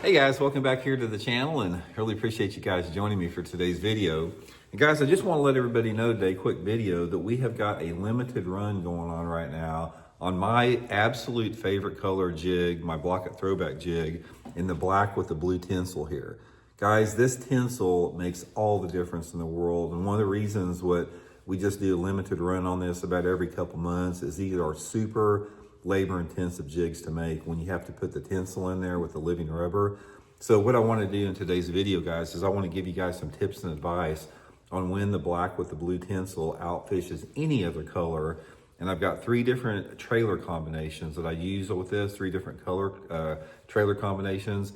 Hey guys, welcome back here to the channel, and really appreciate you guys joining me for today's video. And guys, I just want to let everybody know today, quick video, that we have got a limited run going on right now on my absolute favorite color jig, my Blaukat Throwback jig, in the black with the blue tinsel here. Guys, this tinsel makes all the difference in the world, and one of the reasons what we just do a limited run on this about every couple months is these are super labor-intensive jigs to make when you have to put the tinsel in there with the living rubber. So what I want to do in today's video, guys, is I want to give you guys some tips and advice on when the black with the blue tinsel outfishes any other color. And I've got 3 different trailer combinations that I use with this, 3 different color trailer combinations.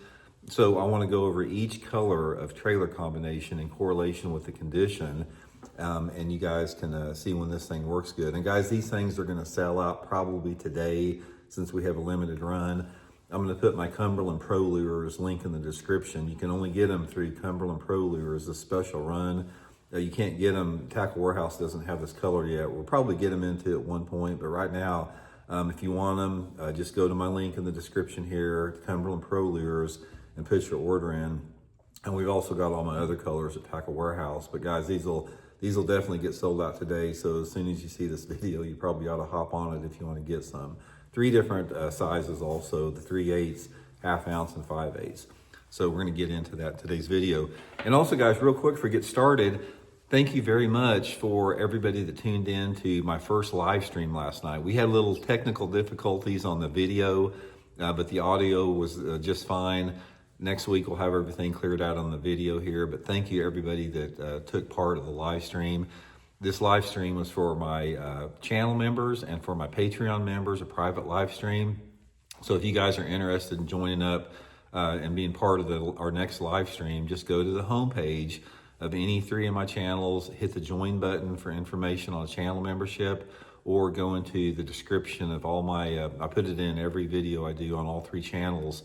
So I want to go over each color of trailer combination in correlation with the condition. And you guys can see when this thing works good. And guys, these things are going to sell out probably today since we have a limited run. I'm going to put my Cumberland Pro Lures link in the description. You can only get them through Cumberland Pro Lures, a special run. You can't get them, Tackle Warehouse doesn't have this color yet. We'll probably get them into at one point, but right now, if you want them, just go to my link in the description here, Cumberland Pro Lures, and put your order in. And we've also got all my other colors at Tackle Warehouse. But guys, these will definitely get sold out today. So as soon as you see this video, you probably ought to hop on it if you want to get some. 3 different sizes also, the 3/8, ½ ounce, and 5/8. So we're going to get into that in today's video. And also, guys, real quick before we get started, thank you very much for everybody that tuned in to my first live stream last night. We had little technical difficulties on the video, but the audio was just fine. Next week, we'll have everything cleared out on the video here, but thank you everybody that took part of the live stream. This live stream was for my channel members and for my Patreon members, a private live stream. So if you guys are interested in joining up and being part of our next live stream, just go to the homepage of any 3 of my channels, hit the join button for information on channel membership, or go into the description of all my, I put it in every video I do on all 3 channels.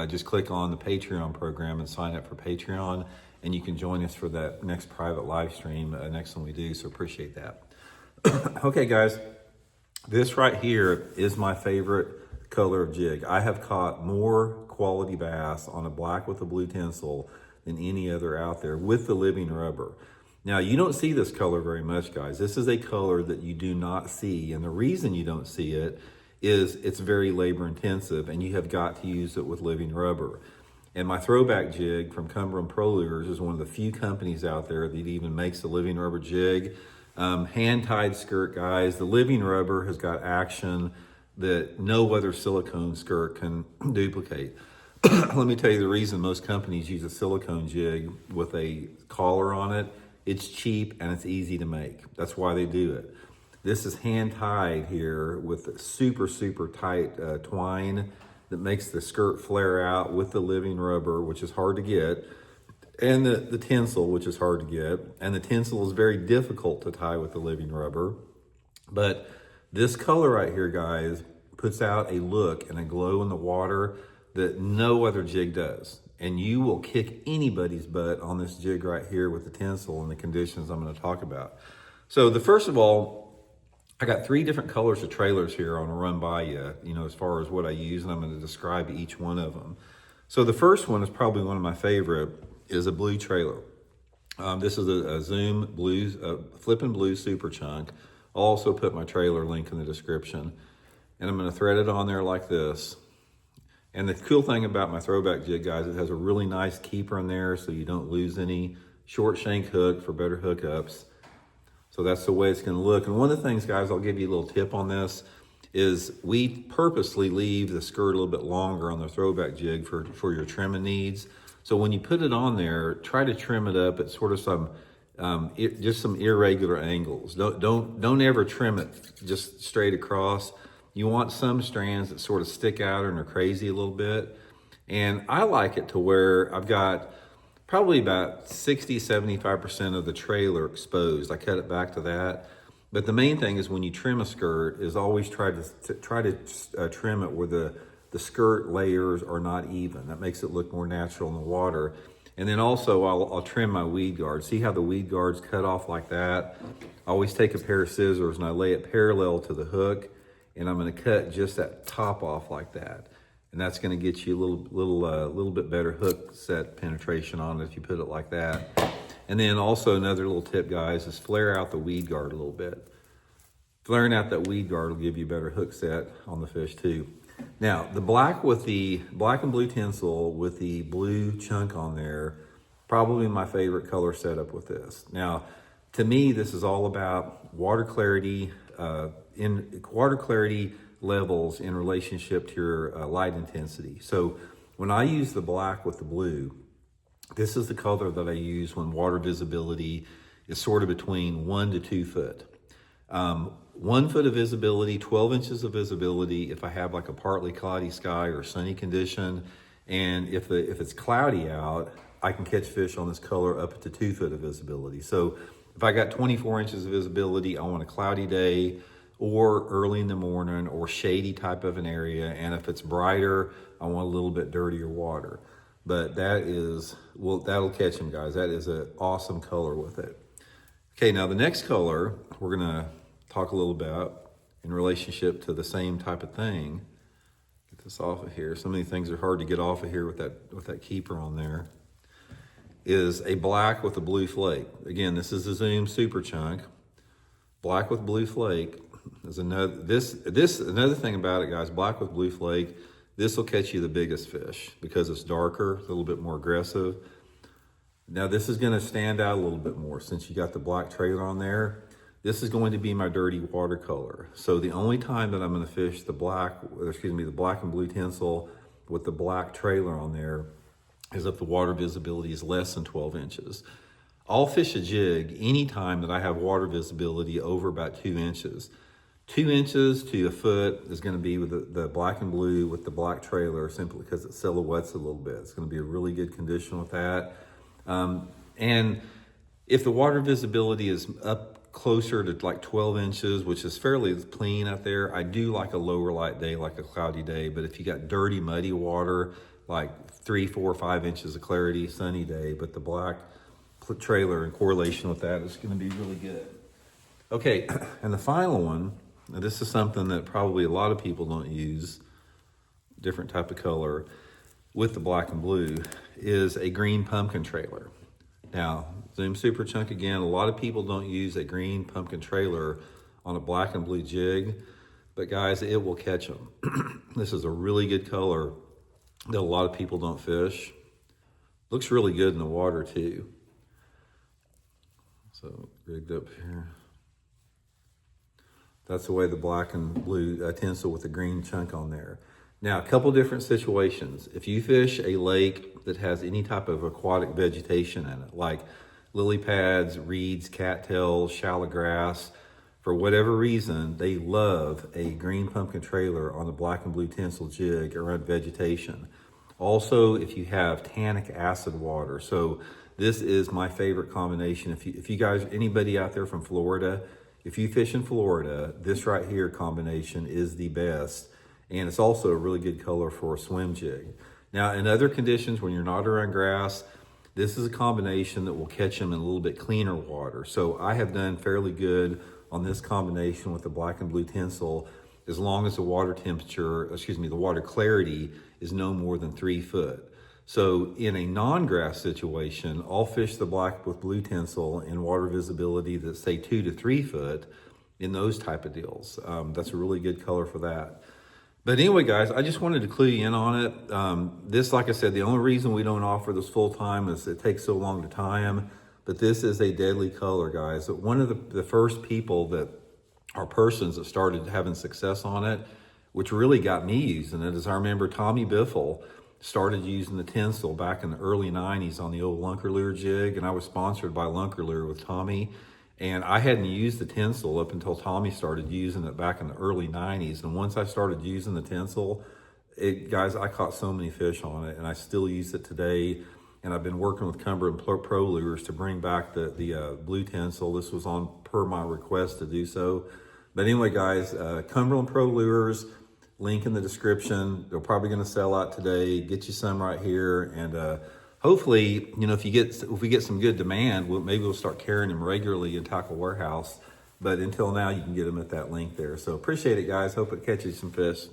Just click on the Patreon program and sign up for Patreon, and you can join us for that next private live stream, next one we do, so appreciate that. Okay, guys, this right here is my favorite color of jig. I have caught more quality bass on a black with a blue tinsel than any other out there with the living rubber. Now, you don't see this color very much, guys. This is a color that you do not see, and the reason you don't see it is it's very labor intensive, and you have got to use it with living rubber. And my throwback jig from Cumberland Pro Lures is one of the few companies out there that even makes a living rubber jig. Hand-tied skirt, guys. The living rubber has got action that no other silicone skirt can duplicate. Let me tell you the reason most companies use a silicone jig with a collar on it. It's cheap and it's easy to make. That's why they do it. This is hand-tied here with super, super tight twine that makes the skirt flare out with the living rubber, which is hard to get, and the tinsel, which is hard to get. And the tinsel is very difficult to tie with the living rubber. But this color right here, guys, puts out a look and a glow in the water that no other jig does. And you will kick anybody's butt on this jig right here with the tinsel and the conditions I'm going to talk about. So first of all, I got 3 different colors of trailers here I want to run by you, as far as what I use, and I'm going to describe each one of them. So the first one is probably one of my favorite, is a blue trailer. This is a Zoom blue, flipping blue super chunk. I'll also put my trailer link in the description. And I'm going to thread it on there like this. And the cool thing about my throwback jig, guys, it has a really nice keeper in there so you don't lose any. Short shank hook for better hookups. So that's the way it's going to look. And one of the things, guys, I'll give you a little tip on this, is we purposely leave the skirt a little bit longer on the throwback jig for your trimming needs. So when you put it on there, try to trim it up at sort of some, just some irregular angles. Don't ever trim it just straight across. You want some strands that sort of stick out and are crazy a little bit. And I like it to where I've got probably about 60–75% of the trailer exposed. I cut it back to that. But the main thing is when you trim a skirt is always try to trim it where the skirt layers are not even. That makes it look more natural in the water. And then also I'll trim my weed guards. See how the weed guards cut off like that? I always take a pair of scissors and I lay it parallel to the hook, and I'm gonna cut just that top off like that. and that's going to get you a little bit better hook set penetration on it if you put it like that. And then also another little tip, guys, is flare out the weed guard a little bit. Flaring out that weed guard will give you a better hook set on the fish too. Now, the black and blue tinsel with the blue chunk on there, probably my favorite color setup with this. Now, to me, this is all about water clarity, levels in relationship to your light intensity. So when I use the black with the blue, this is the color that I use when water visibility is sort of between 1 to 2 foot. 1 foot of visibility, 12 inches of visibility if I have like a partly cloudy sky or sunny condition. And if it's cloudy out, I can catch fish on this color up to 2 foot of visibility. So if I got 24 inches of visibility, I want a cloudy day or early in the morning or shady type of an area. And if it's brighter, I want a little bit dirtier water. But that'll catch them, guys. That is an awesome color with it. Okay, now the next color we're gonna talk a little about in relationship to the same type of thing. Get this off of here. So many things are hard to get off of here with that keeper on there. Is a black with a blue flake. Again, this is a Zoom Super Chunk. Black with blue flake is another thing about it, guys. Black with blue flake. This will catch you the biggest fish because it's darker, a little bit more aggressive. Now this is going to stand out a little bit more since you got the black trailer on there. This is going to be my dirty watercolor. So the only time that I'm going to fish the black and blue tinsel with the black trailer on there is if the water visibility is less than 12 inches. I'll fish a jig anytime that I have water visibility over about 2 inches. 2 inches to a foot is going to be with the black and blue with the black trailer, simply because it silhouettes a little bit. It's going to be a really good condition with that. And if the water visibility is up closer to like 12 inches, which is fairly clean out there, I do like a lower light day, like a cloudy day. But if you got dirty, muddy water, like 3, 4, 5 inches of clarity, sunny day, but the black trailer in correlation with that is going to be really good. Okay, and the final one, now this is something that probably a lot of people don't use, different type of color with the black and blue, is a green pumpkin trailer. Now, Zoom Super Chunk again, a lot of people don't use a green pumpkin trailer on a black and blue jig, but guys, it will catch them. This is a really good color that a lot of people don't fish. Looks really good in the water too. So rigged up here. That's the way the black and blue tinsel with the green chunk on there. Now, a couple different situations. If you fish a lake that has any type of aquatic vegetation in it, like lily pads, reeds, cattails, shallow grass, for whatever reason, they love a green pumpkin trailer on the black and blue tinsel jig around vegetation. Also, if you have tannic acid water. So this is my favorite combination. If you guys, anybody out there from Florida, if you fish in Florida, this right here combination is the best. And it's also a really good color for a swim jig. Now, in other conditions, when you're not around grass, this is a combination that will catch them in a little bit cleaner water. So I have done fairly good on this combination with the black and blue tinsel, as long as the water temperature, the water clarity is no more than 3 foot. So in a non-grass situation, I'll fish the black with blue tinsel in water visibility that's say 2 to 3 foot in those type of deals. That's a really good color for that. But anyway, guys, I just wanted to clue you in on it. This, like I said, the only reason we don't offer this full time is it takes so long to tie them. But this is a deadly color, guys. One of the first people that are persons that started having success on it, which really got me using it, is I remember Tommy Biffle started using the tinsel back in the early 90s on the old Lunker Lure jig. And I was sponsored by Lunker Lure with Tommy. And I hadn't used the tinsel up until Tommy started using it back in the early 90s. And once I started using the tinsel, guys, I caught so many fish on it, and I still use it today. And I've been working with Cumberland Pro Lures to bring back the blue tinsel. This was on per my request to do so. But anyway, guys, Cumberland Pro Lures, link in the description. They're probably going to sell out today. Get you some right here, and hopefully, you know, if we get some good demand, maybe we'll start carrying them regularly in Tackle Warehouse. But until now, you can get them at that link there. So appreciate it, guys. Hope it catches some fish.